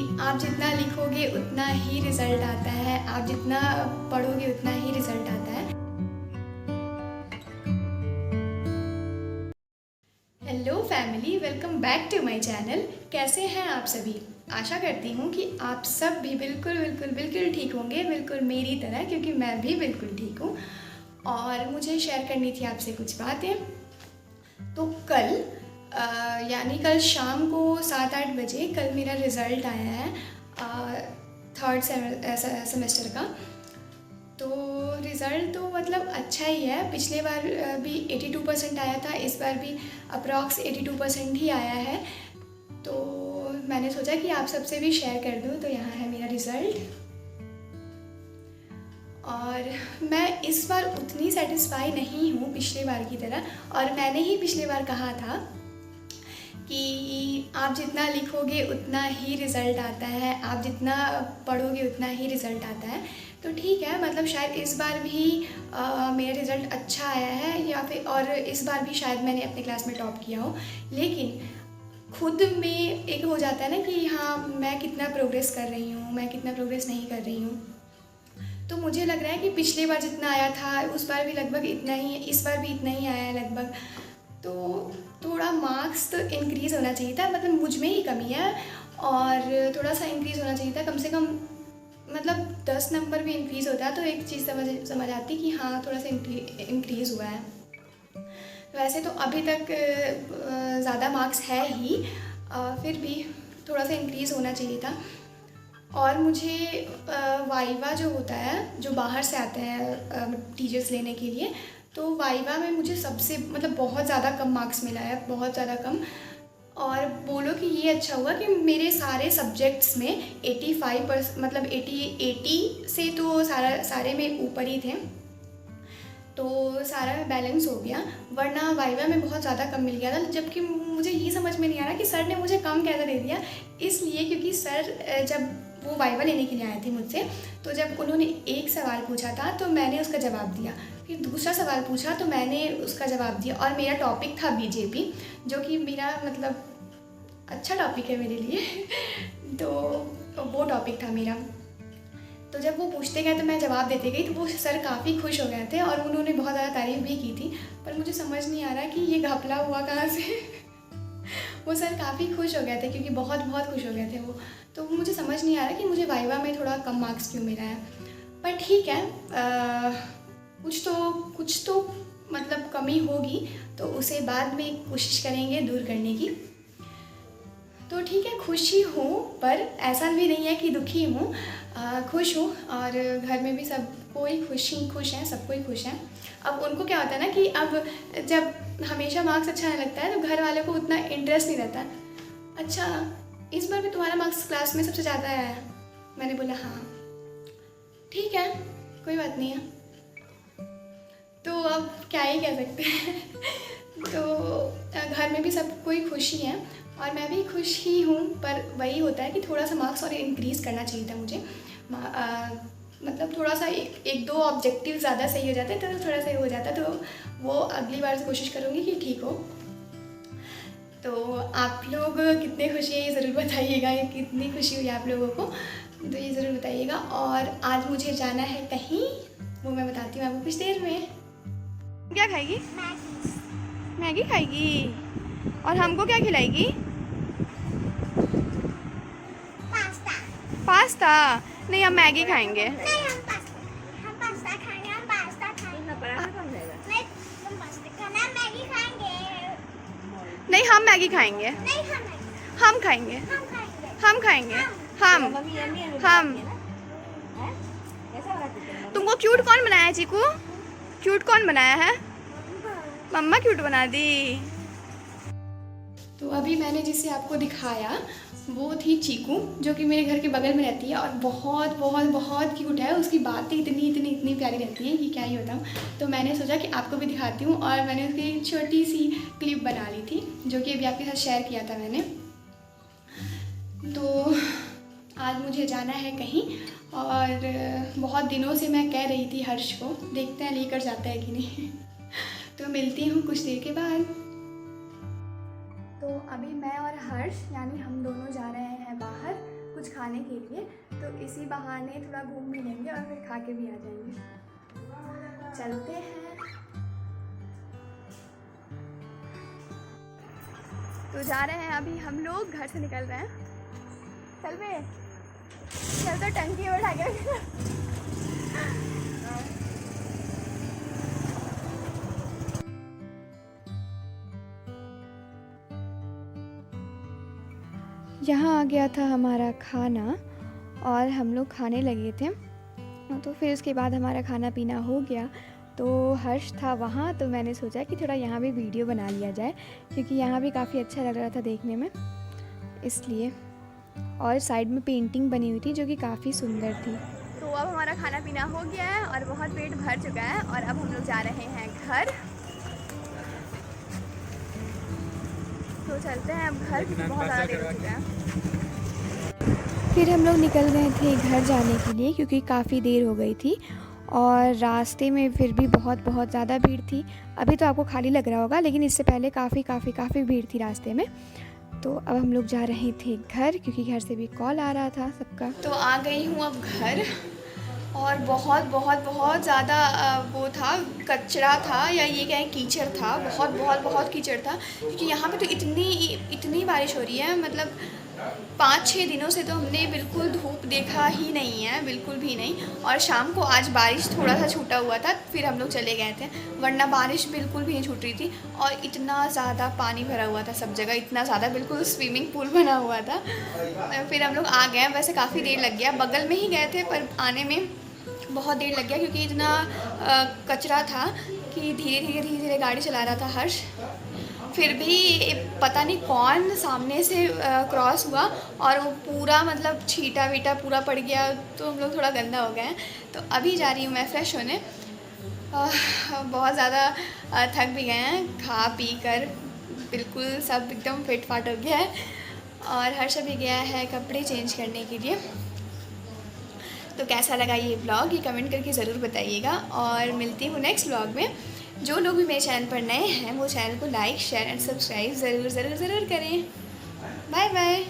आप जितना लिखोगे उतना ही रिज़ल्ट आता है, आप जितना पढ़ोगे उतना ही रिज़ल्ट आता है। Hello family, welcome back to my channel. कैसे हैं आप सभी? आशा करती हूँ कि आप सब भी बिल्कुल ठीक होंगे, बिल्कुल मेरी तरह, क्योंकि मैं भी बिल्कुल ठीक हूँ। और मुझे शेयर करनी थी आपसे कुछ बातें। तो कल यानी कल शाम को 7-8 बजे कल मेरा रिज़ल्ट आया है थर्ड सेमेस्टर का। तो रिज़ल्ट तो मतलब अच्छा ही है। पिछले बार भी 82% आया था, इस बार भी अप्रॉक्स 82% ही आया है। तो मैंने सोचा कि आप सबसे भी शेयर कर दूँ। तो यहाँ है मेरा रिज़ल्ट। और मैं इस बार उतनी सेटिस्फाई नहीं हूँ पिछले बार की तरह। और मैंने ही पिछले बार कहा था कि आप जितना लिखोगे उतना ही रिज़ल्ट आता है, आप जितना पढ़ोगे उतना ही रिज़ल्ट आता है। तो ठीक है, मतलब शायद इस बार भी मेरा रिज़ल्ट अच्छा आया है, या फिर और इस बार भी शायद मैंने अपने क्लास में टॉप किया हो। लेकिन खुद में एक हो जाता है ना कि हाँ, मैं कितना प्रोग्रेस कर रही हूँ, मैं कितना प्रोग्रेस नहीं कर रही हूँ। तो मुझे लग रहा है कि पिछले बार जितना आया था उस बार भी लगभग इतना ही, इस बार भी इतना ही आया है लगभग। तो थोड़ा मार्क्स तो इंक्रीज़ होना चाहिए था, मतलब मुझ में ही कमी है। और थोड़ा सा इंक्रीज़ होना चाहिए था, कम से कम मतलब 10 नंबर भी इंक्रीज़ होता है तो एक चीज़ समझ आती कि हाँ, थोड़ा सा इंक्रीज़ हुआ है। वैसे तो अभी तक ज़्यादा मार्क्स है ही, फिर भी थोड़ा सा इंक्रीज़ होना चाहिए था। और मुझे वाइवा जो होता है, जो बाहर से आते हैं टीचर्स लेने के लिए, तो वाइवा में मुझे सबसे मतलब बहुत ज़्यादा कम मार्क्स मिला है, बहुत ज़्यादा कम। और बोलो कि ये अच्छा हुआ कि मेरे सारे सब्जेक्ट्स में 85% मतलब 80 से तो सारे में ऊपर ही थे, तो सारा बैलेंस हो गया। वरना वाइवा में बहुत ज़्यादा कम मिल गया था, जबकि मुझे ये समझ में नहीं आ रहा कि सर ने मुझे कम कैसे दे दिया। इसलिए क्योंकि सर जब वो वाइवा लेने के लिए आए थे मुझसे, तो जब उन्होंने एक सवाल पूछा था तो मैंने उसका जवाब दिया, फिर दूसरा सवाल पूछा तो मैंने उसका जवाब दिया। और मेरा टॉपिक था बीजेपी, जो कि मेरा मतलब अच्छा टॉपिक है मेरे लिए तो वो टॉपिक था मेरा। तो जब वो पूछते गए तो मैं जवाब देते गई, तो वो सर काफ़ी खुश हो गए थे और उन्होंने बहुत ज़्यादा तारीफ़ भी की थी। पर मुझे समझ नहीं आ रहा कि ये घपला हुआ कहाँ से वो सर काफ़ी खुश हो गए थे, क्योंकि बहुत खुश हो गए थे वो। तो मुझे समझ नहीं आ रहा कि मुझे वाइवा में थोड़ा कम मार्क्स क्यों मिला है। पर ठीक है, कुछ तो मतलब कमी होगी, तो उसे बाद में कोशिश करेंगे दूर करने की। तो ठीक है, खुशी हूँ, पर ऐसा भी नहीं है कि दुखी हूँ। खुश हूँ, और घर में भी सब कोई खुश हैं, सब कोई खुश हैं। अब उनको क्या होता है ना कि अब जब हमेशा मार्क्स अच्छा नहीं लगता है तो घर वालों को उतना इंटरेस्ट नहीं रहता। अच्छा, इस बार भी तुम्हारा मार्क्स क्लास में सबसे ज़्यादा आया है? मैंने बोला हाँ। ठीक है, कोई बात नहीं है, तो अब क्या ही कह सकते हैं तो घर में भी सब कोई खुशी है और मैं भी खुश ही हूँ। पर वही होता है कि थोड़ा सा मार्क्स और इंक्रीज़ करना चाहिए था मुझे। मतलब थोड़ा सा एक दो ऑब्जेक्टिव ज़्यादा सही हो जाते तो थोड़ा सही हो जाता, तो वो अगली बार से कोशिश करूँगी कि ठीक हो। तो आप लोग कितने खुशी हैं ये ज़रूर बताइएगा, कितनी खुशी हुई आप लोगों को, तो ये ज़रूर बताइएगा। और आज मुझे जाना है कहीं, वो मैं बताती हूँ आपको कुछ देर में। क्या खाएगी? मैगी खाएगी। और हमको क्या खिलाएगी? पास्ता। नहीं, हम मैगी खाएंगे। नहीं, हम पास्ता खाएंगे, हम पास्ता खाएंगे। नहीं, तुम पास्ता खाना, मैगी खाएंगे। नहीं, हम मैगी खाएंगे। नहीं, हम खाएंगे। हम खाएंगे। हम खाएंगे। हम तुमको क्यूट कौन बनाया है चीकू? क्यूट कौन बनाया है? मम्मा क्यूट बना दी। तो अभी मैंने जिसे आपको दिखाया वो थी चीकू, जो कि मेरे घर के बगल में रहती है और बहुत क्यूट है। उसकी बातें इतनी प्यारी रहती हैं कि क्या ही बताऊँ। तो मैंने सोचा कि आपको भी दिखाती हूँ, और मैंने उसकी एक छोटी सी क्लिप बना ली थी, जो कि अभी आपके साथ शेयर किया था मैंने। तो आज मुझे जाना है कहीं, और बहुत दिनों से मैं कह रही थी हर्ष को, देखते हैं लेकर जाता है कि नहीं तो मिलती हूँ कुछ देर के बाद। तो अभी मैं और हर्ष यानी हम दोनों जा रहे हैं बाहर कुछ खाने के लिए, तो इसी बहाने थोड़ा घूम भी लेंगे और फिर खा के भी आ जाएंगे। चलते हैं। तो जा रहे हैं अभी हम लोग, घर से निकल रहे हैं। चल बे, चल तो टंकी में उठा के। यहाँ आ गया था हमारा खाना और हम लोग खाने लगे थे। तो फिर उसके बाद हमारा खाना पीना हो गया, तो हर्ष था वहाँ, तो मैंने सोचा कि थोड़ा यहाँ भी वीडियो बना लिया जाए, क्योंकि यहाँ भी काफ़ी अच्छा लग रहा था देखने में, इसलिए। और साइड में पेंटिंग बनी हुई थी जो कि काफ़ी सुंदर थी। तो अब हमारा खाना पीना हो गया है और बहुत पेट भर चुका है, और अब हम लोग जा रहे हैं घर। तो चलते हैं अब घर, बहुत ज़्यादा देर हो चुका है। फिर हम लोग निकल गए थे घर जाने के लिए, क्योंकि काफ़ी देर हो गई थी और रास्ते में फिर भी बहुत ज़्यादा भीड़ थी। अभी तो आपको खाली लग रहा होगा, लेकिन इससे पहले काफ़ी भीड़ थी रास्ते में। तो अब हम लोग जा रहे थे घर, क्योंकि घर से भी कॉल आ रहा था सबका। तो आ गई हूँ अब घर, और बहुत ज़्यादा वो था, कचरा था, या ये कहें कीचड़ था, बहुत कीचड़ था, क्योंकि यहाँ पे तो इतनी बारिश हो रही है। मतलब 5-6 दिनों से तो हमने बिल्कुल धूप देखा ही नहीं है, बिल्कुल भी नहीं। और शाम को आज बारिश थोड़ा सा छूटा हुआ था, फिर हम लोग चले गए थे, वरना बारिश बिल्कुल भी नहीं छूट रही थी। और इतना ज़्यादा पानी भरा हुआ था सब जगह, इतना ज़्यादा, बिल्कुल स्विमिंग पूल बना हुआ था। फिर हम लोग आ गए। वैसे काफ़ी देर लग गया, बगल में ही गए थे, पर आने में बहुत देर लग गया, क्योंकि इतना कचरा था कि धीरे धीरे गाड़ी चला रहा था हर्ष। फिर भी पता नहीं कौन सामने से क्रॉस हुआ और वो पूरा मतलब छीटा वीटा पूरा पड़ गया, तो हम लोग थोड़ा गंदा हो गए हैं। तो अभी जा रही हूँ मैं फ्रेश होने। बहुत ज़्यादा थक भी गए हैं, खा पी कर बिल्कुल सब एकदम फिट फाट हो गया है। और हर्ष भी गया है कपड़े चेंज करने के लिए। तो कैसा लगा ये ब्लॉग, ये कमेंट करके ज़रूर बताइएगा, और मिलती हूँ नेक्स्ट ब्लॉग में। जो लोग भी मेरे चैनल पर नए हैं वो चैनल को लाइक शेयर एंड सब्सक्राइब ज़रूर करें। Bye bye.